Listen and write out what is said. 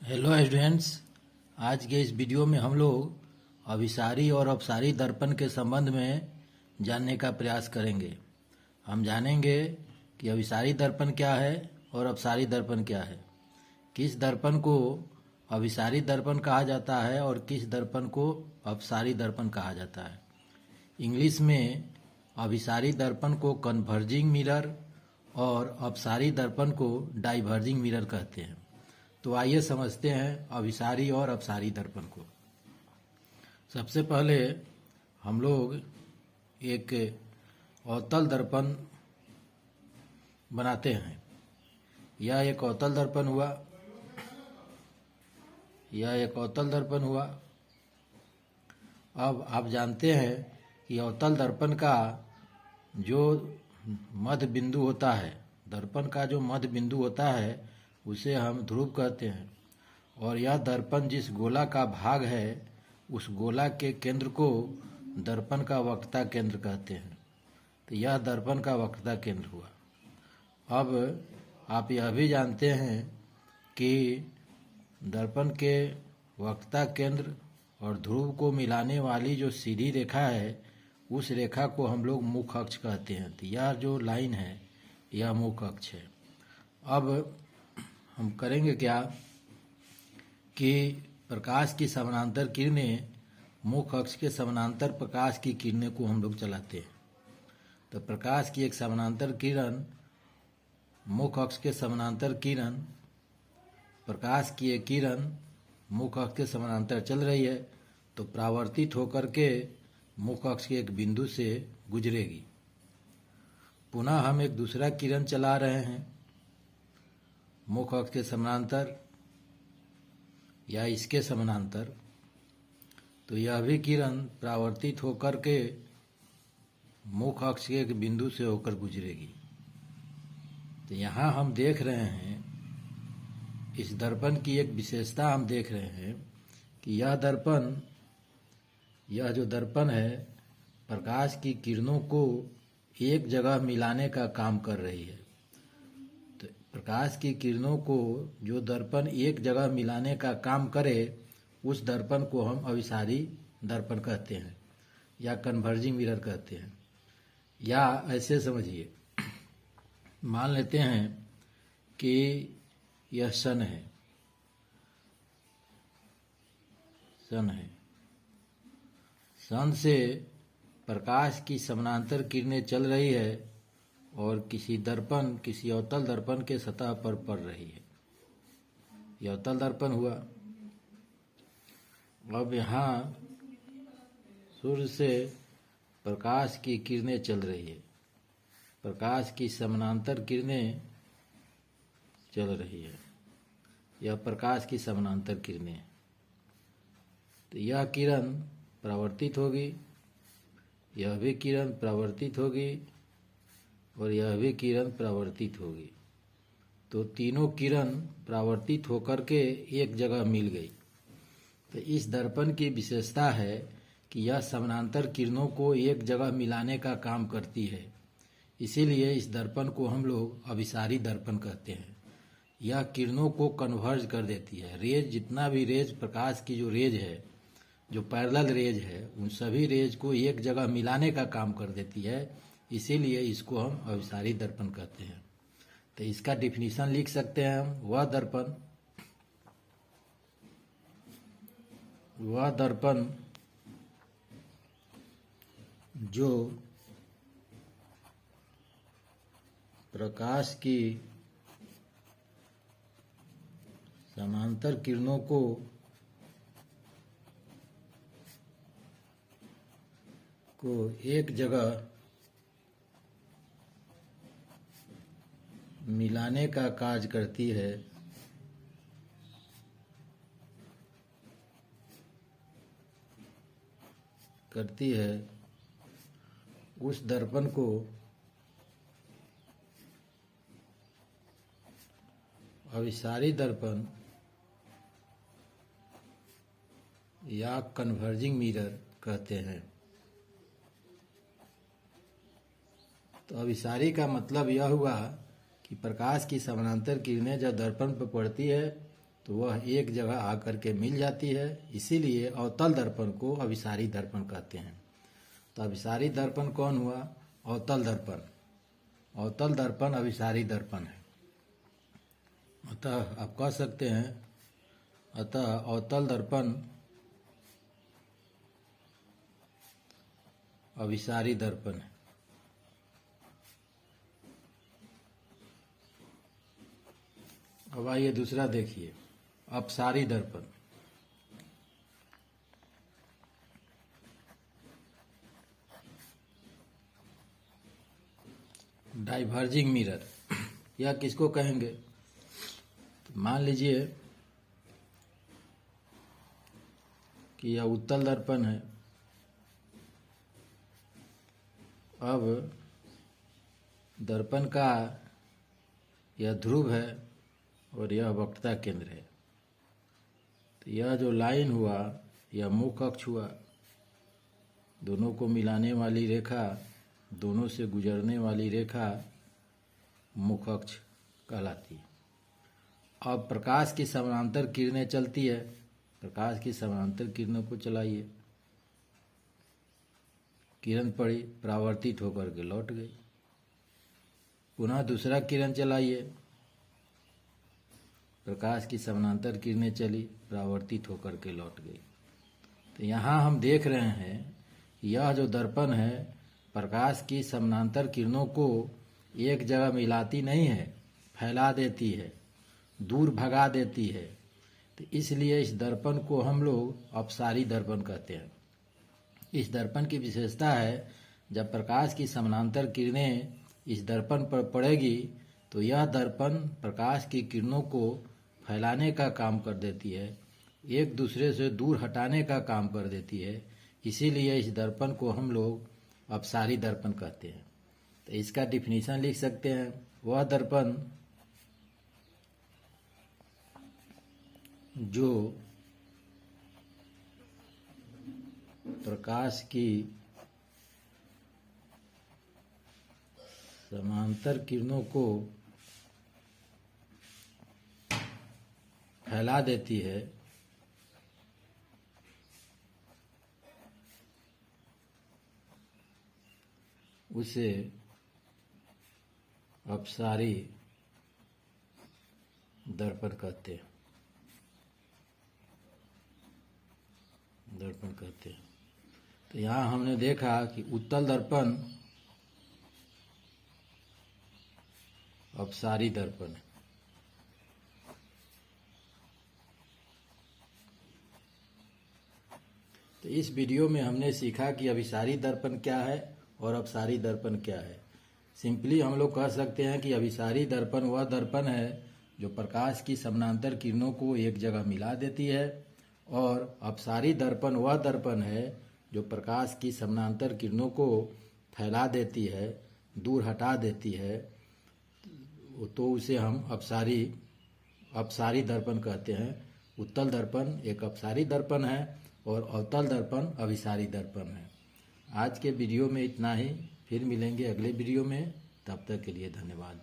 Hello students. आज के इस वीडियो में हम लोग अभिसारी और अपसारी दर्पण के संबंध में जानने का प्रयास करेंगे। हम जानेंगे कि अभिसारी दर्पण क्या है और अपसारी दर्पण क्या है, किस दर्पण को अभिसारी दर्पण कहा जाता है और किस दर्पण को अपसारी दर्पण कहा जाता है। इंग्लिश में अभिसारी दर्पण को कन्वर्जिंग मिरर और अपसारी दर्पण को डाइवर्जिंग मिरर कहते हैं। तो आइए समझते हैं अभिसारी और अपसारी दर्पण को। सबसे पहले हम लोग एक अवतल दर्पण बनाते हैं। यह एक अवतल दर्पण हुआ, यह एक अवतल दर्पण हुआ। अब आप जानते हैं कि अवतल दर्पण का जो मध्य बिंदु होता है, दर्पण का जो मध्य बिंदु होता है उसे हम ध्रुव कहते हैं, और यह दर्पण जिस गोला का भाग है उस गोला के केंद्र को दर्पण का वक्रता केंद्र कहते हैं। तो यह दर्पण का वक्रता केंद्र हुआ। अब आप यह भी जानते हैं कि दर्पण के वक्रता केंद्र और ध्रुव को मिलाने वाली जो सीधी रेखा है उस रेखा को हम लोग मुख्य अक्ष कहते हैं। तो यह जो लाइन है यह मुख्य अक्ष है। अब हम करेंगे क्या कि प्रकाश की समानांतर किरणें, मुख्य अक्ष के समानांतर प्रकाश की किरणें को हम लोग चलाते हैं। तो प्रकाश की एक समानांतर किरण, मुख्य अक्ष के समानांतर किरण, प्रकाश की एक किरण मुख्य अक्ष के समानांतर चल रही है तो परावर्तित होकर के मुख्य अक्ष के एक बिंदु से गुजरेगी। पुनः हम एक दूसरा किरण चला रहे हैं मुख्य अक्ष के समानांतर या इसके समानांतर, तो यह भी किरण परावर्तित होकर के मुख्य अक्ष के एक बिंदु से होकर गुजरेगी। तो यहाँ हम देख रहे हैं, इस दर्पण की एक विशेषता हम देख रहे हैं कि यह दर्पण, यह जो दर्पण है प्रकाश की किरणों को एक जगह मिलाने का काम कर रही है। तो प्रकाश की किरणों को जो दर्पण एक जगह मिलाने का काम करे उस दर्पण को हम अभिसारी दर्पण कहते हैं या कन्वर्जिंग मिरर कहते हैं। या ऐसे समझिए, मान लेते हैं कि यह सन है, सन है, सन से प्रकाश की समानांतर किरणें चल रही है और किसी दर्पण, किसी अवतल दर्पण के सतह पर पड़ रही है। यह अवतल दर्पण हुआ। अब यहाँ सूर्य से प्रकाश की किरणें चल रही है, प्रकाश की समानांतर किरणें चल रही है, यह प्रकाश की समानांतर किरणें। तो यह किरण परावर्तित होगी, यह भी किरण परावर्तित होगी और यह भी किरण परावर्तित होगी। तो तीनों किरण परावर्तित होकर के एक जगह मिल गई। तो इस दर्पण की विशेषता है कि यह समानांतर किरणों को एक जगह मिलाने का काम करती है, इसीलिए इस दर्पण को हम लोग अभिसारी दर्पण कहते हैं। यह किरणों को कन्वर्ज कर देती है। रेज, जितना भी रेज, प्रकाश की जो रेज है, जो पैरेलल रेज है, उन सभी रेज को एक जगह मिलाने का काम कर देती है, इसीलिए इसको हम अभिसारी दर्पण कहते हैं। तो इसका डिफिनीशन लिख सकते हैं हम, वह दर्पण जो प्रकाश की समांतर किरणों को एक जगह मिलाने का कार्य करती है, उस दर्पण को अभिसारी दर्पण या कन्वर्जिंग मिरर कहते हैं। तो अभिसारी का मतलब यह हुआ कि प्रकाश की समानांतर किरणें जब दर्पण पर पड़ती है तो वह एक जगह आकर के मिल जाती है, इसीलिए अवतल दर्पण को अभिसारी दर्पण कहते हैं। तो अभिसारी दर्पण कौन हुआ? अवतल दर्पण। अवतल दर्पण अभिसारी दर्पण है। अतः आप कह सकते हैं, अतः अवतल दर्पण अभिसारी दर्पण है। अब आइए दूसरा देखिए, अपसारी दर्पण। डाइवर्जिंग मिरर, यह किसको कहेंगे? तो मान लीजिए कि यह उत्तल दर्पण है। अब दर्पण का यह ध्रुव है और यह वक्रता केंद्र है। तो यह जो लाइन हुआ यह मुख अक्ष हुआ। दोनों को मिलाने वाली रेखा, दोनों से गुजरने वाली रेखा मुख अक्ष कहलाती है। अब प्रकाश की समानांतर किरणें चलती है। प्रकाश की समानांतर किरणों को चलाइए। किरण पड़ी, परावर्तित होकर के लौट गई। पुनः दूसरा किरण चलाइए। प्रकाश की समानांतर किरणें चली, परावर्तित होकर के लौट गई। तो यहाँ हम देख रहे हैं यह जो दर्पण है प्रकाश की समानांतर किरणों को एक जगह मिलाती नहीं है, फैला देती है, दूर भगा देती है। तो इसलिए इस दर्पण को हम लोग अपसारी दर्पण कहते हैं। इस दर्पण की विशेषता है, जब प्रकाश की समानांतर किरणें इस दर्पण पर पड़ेगी तो यह दर्पण प्रकाश की किरणों को फैलाने का काम कर देती है, एक दूसरे से दूर हटाने का काम कर देती है। इसीलिए इस दर्पण को हम लोग अपसारी दर्पण कहते हैं। तो इसका डिफिनीशन लिख सकते हैं, वह दर्पण जो प्रकाश की समांतर किरणों को फैला देती है, उसे अपसारी दर्पण कहते हैं। तो यहाँ हमने देखा कि उत्तल दर्पण अपसारी दर्पण है। तो इस वीडियो में हमने सीखा कि अभिसारी दर्पण क्या है और अपसारी दर्पण क्या है। सिंपली हम लोग कह सकते हैं कि अभिसारी दर्पण वह दर्पण है जो प्रकाश की समानांतर किरणों को एक जगह मिला देती है, और अपसारी दर्पण वह दर्पण है जो प्रकाश की समानांतर किरणों को फैला देती है, दूर हटा देती है। तो उसे हम अपसारी दर्पण कहते हैं। उत्तल दर्पण एक अपसारी दर्पण है और अवतल दर्पण अभिसारी दर्पण है। आज के वीडियो में इतना ही, फिर मिलेंगे अगले वीडियो में। तब तक के लिए धन्यवाद।